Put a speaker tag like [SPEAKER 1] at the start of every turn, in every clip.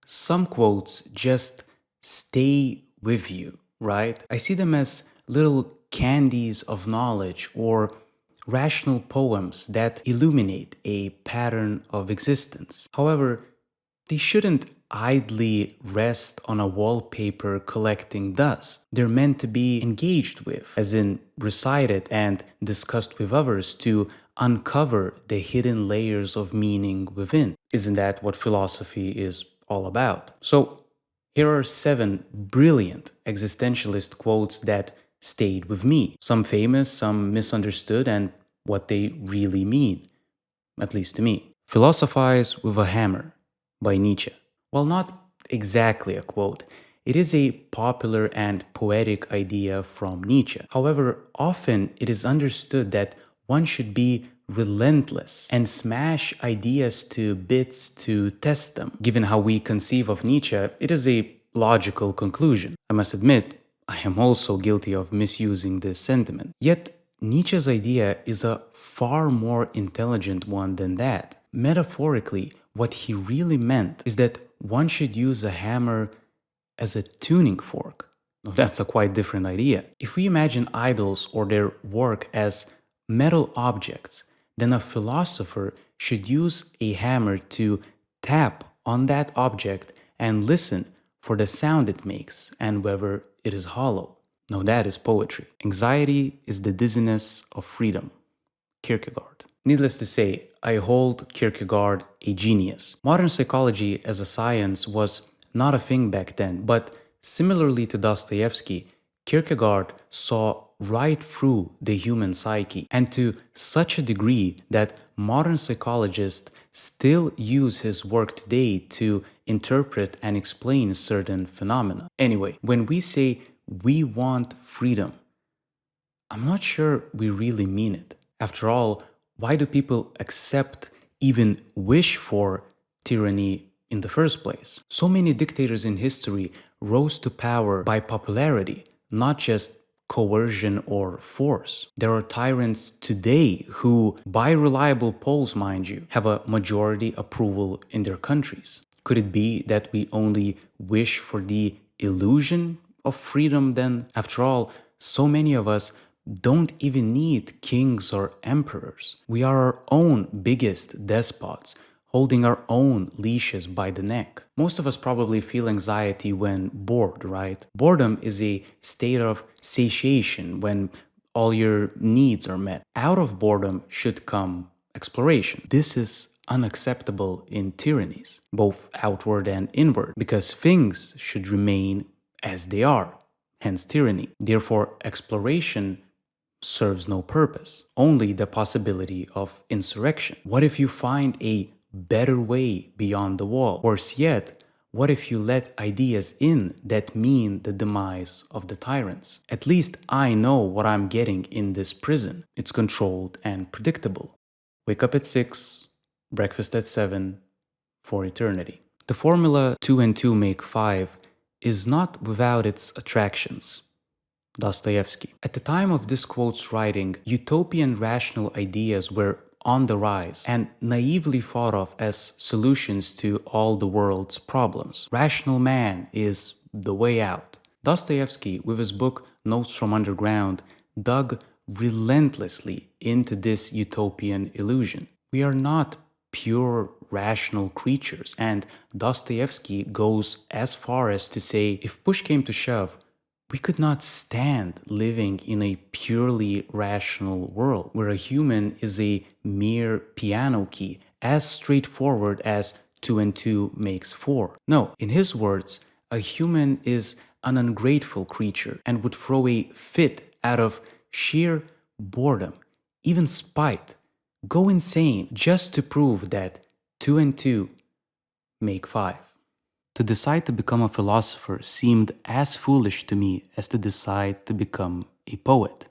[SPEAKER 1] Some quotes just stay with you, right? I see them as little candies of knowledge or rational poems that illuminate a pattern of existence. However, they shouldn't idly rest on a wallpaper collecting dust. They're meant to be engaged with, as in recited and discussed with others to uncover the hidden layers of meaning within. Isn't that what philosophy is all about? So, here are 7 brilliant existentialist quotes that stayed with me. Some famous, some misunderstood, and what they really mean, at least to me. Philosophize with a hammer by Nietzsche. While not exactly a quote, it is a popular and poetic idea from Nietzsche. However, often it is understood that one should be relentless and smash ideas to bits to test them. Given how we conceive of Nietzsche, it is a logical conclusion. I must admit, I am also guilty of misusing this sentiment. Yet, Nietzsche's idea is a far more intelligent one than that. Metaphorically, what he really meant is that one should use a hammer as a tuning fork. Now, that's a quite different idea. If we imagine idols or their work as metal objects, then a philosopher should use a hammer to tap on that object and listen for the sound it makes and whether it is hollow. Now that is poetry. Anxiety is the dizziness of freedom. Kierkegaard. Needless to say, I hold Kierkegaard a genius. Modern psychology as a science was not a thing back then, but similarly to Dostoevsky, Kierkegaard saw right through the human psyche, and to such a degree that modern psychologists still use his work today to interpret and explain certain phenomena. Anyway, when we say we want freedom, I'm not sure we really mean it. After all, why do people accept, even wish for, tyranny in the first place? So many dictators in history rose to power by popularity, not just coercion or force. There are tyrants today who, by reliable polls mind you, have a majority approval in their countries. Could it be that we only wish for the illusion of freedom then? After all, so many of us don't even need kings or emperors. We are our own biggest despots, holding our own leashes by the neck. Most of us probably feel anxiety when bored, right? Boredom is a state of satiation when all your needs are met. Out of boredom should come exploration. This is unacceptable in tyrannies, both outward and inward, because things should remain as they are, hence tyranny. Therefore, exploration serves no purpose, only the possibility of insurrection. What if you find a better way beyond the wall? Worse yet, what if you let ideas in that mean the demise of the tyrants? At least I know what I'm getting in this prison. It's controlled and predictable. Wake up at 6, breakfast at 7, for eternity. The formula 2 and 2 make 5 is not without its attractions. Dostoevsky. At the time of this quote's writing, utopian rational ideas were on the rise and naively thought of as solutions to all the world's problems. Rational man is the way out. Dostoevsky, with his book Notes from Underground, dug relentlessly into this utopian illusion. We are not pure rational creatures, and Dostoevsky goes as far as to say, if push came to shove, we could not stand living in a purely rational world where a human is a mere piano key, as straightforward as 2 and 2 makes 4. No, in his words, a human is an ungrateful creature and would throw a fit out of sheer boredom, even spite, go insane just to prove that 2 and 2 make 5. To decide to become a philosopher seemed as foolish to me as to decide to become a poet.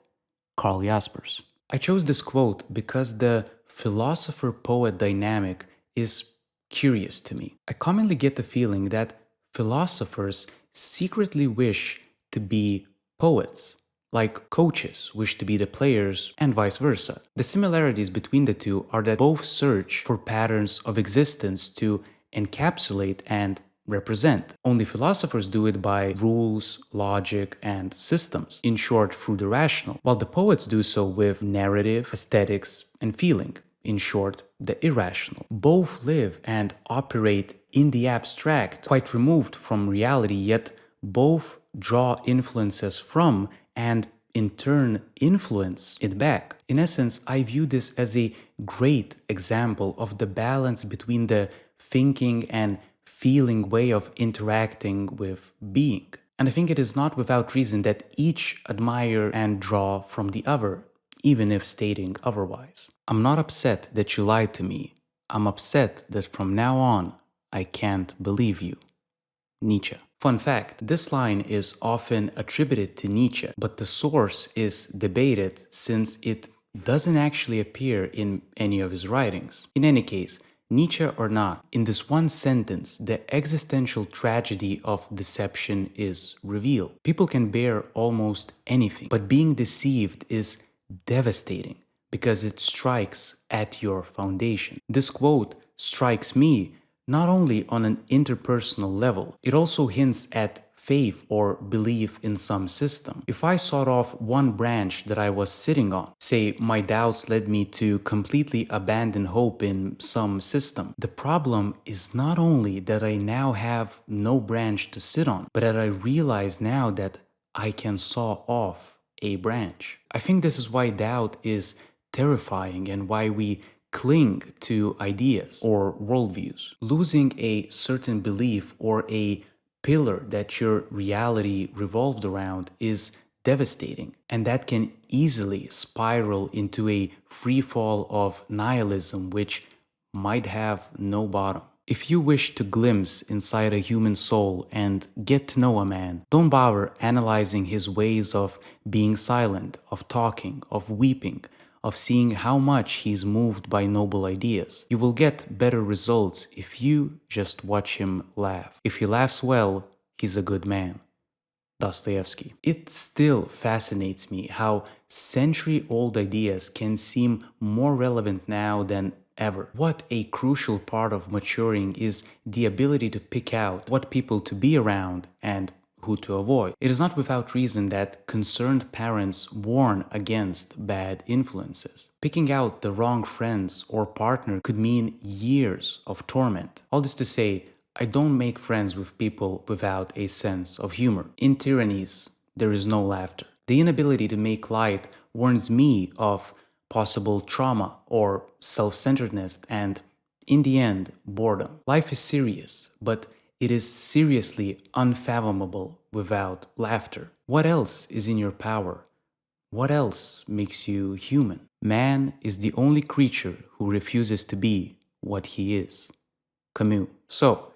[SPEAKER 1] Karl Jaspers. I chose this quote because the philosopher-poet dynamic is curious to me. I commonly get the feeling that philosophers secretly wish to be poets, like coaches wish to be the players and vice versa. The similarities between the two are that both search for patterns of existence to encapsulate and represent. Only philosophers do it by rules, logic, and systems, in short, through the rational, while the poets do so with narrative, aesthetics, and feeling, in short, the irrational. Both live and operate in the abstract, quite removed from reality, yet both draw influences from and in turn influence it back. In essence, I view this as a great example of the balance between the thinking and feeling way of interacting with being. And I think it is not without reason that each admire and draw from the other, even if stating otherwise. I'm not upset that you lied to me. I'm upset that from now on, I can't believe you. Nietzsche. Fun fact, this line is often attributed to Nietzsche, but the source is debated since it doesn't actually appear in any of his writings. In any case, Nietzsche or not, in this one sentence, the existential tragedy of deception is revealed. People can bear almost anything, but being deceived is devastating because it strikes at your foundation. This quote strikes me not only on an interpersonal level, it also hints at faith or belief in some system. If I sawed off one branch that I was sitting on, say my doubts led me to completely abandon hope in some system, the problem is not only that I now have no branch to sit on, but that I realize now that I can saw off a branch. I think this is why doubt is terrifying and why we cling to ideas or worldviews. Losing a certain belief or a pillar that your reality revolved around is devastating, and that can easily spiral into a free fall of nihilism which might have no bottom. If you wish to glimpse inside a human soul and get to know a man, don't bother analyzing his ways of being silent, of talking, of weeping, of seeing how much he's moved by noble ideas. You will get better results if you just watch him laugh. If he laughs well, he's a good man. Dostoevsky. It still fascinates me how century-old ideas can seem more relevant now than ever. What a crucial part of maturing is the ability to pick out what people to be around and who to avoid. It is not without reason that concerned parents warn against bad influences. Picking out the wrong friends or partner could mean years of torment. All this to say, I don't make friends with people without a sense of humor. In tyrannies, there is no laughter. The inability to make light warns me of possible trauma or self-centeredness and, in the end, boredom. Life is serious, but it is seriously unfathomable without laughter. What else is in your power? What else makes you human? Man is the only creature who refuses to be what he is. Camus. So,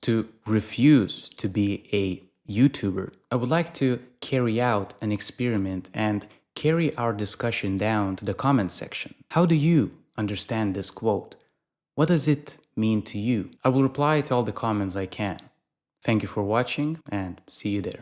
[SPEAKER 1] to refuse to be a YouTuber, I would like to carry out an experiment and carry our discussion down to the comment section. How do you understand this quote? What does it mean to you? I will reply to all the comments I can. Thank you for watching and see you there.